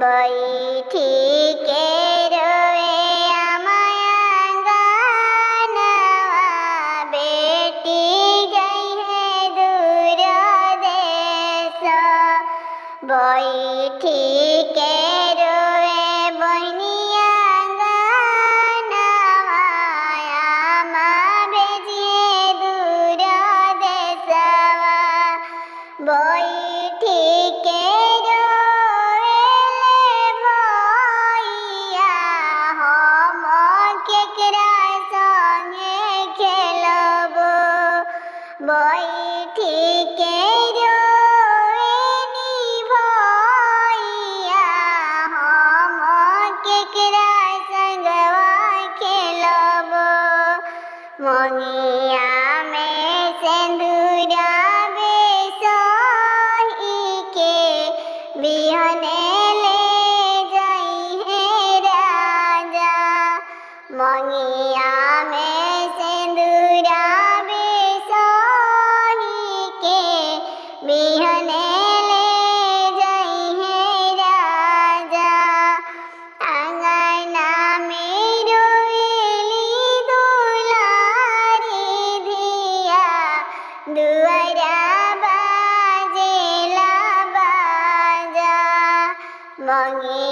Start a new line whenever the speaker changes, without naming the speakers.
बैठिके रोए अमायंगनवा बेटी गई है दूर देश बैठिके रोए बहनिया अंगनवा आमा भेजिए दूर देशवा बैठिके बैठिके रोएनी भैया हम केकरा संगवा खेलब मंगिया में सिंदूरा बेसही के बिहने ले जाई है राजा मंगिया में सिंदूरा बिहने ले जाई है राजा अंगना में रोएली दुलारी धिया दुआरा बाजेला बाजा मंगी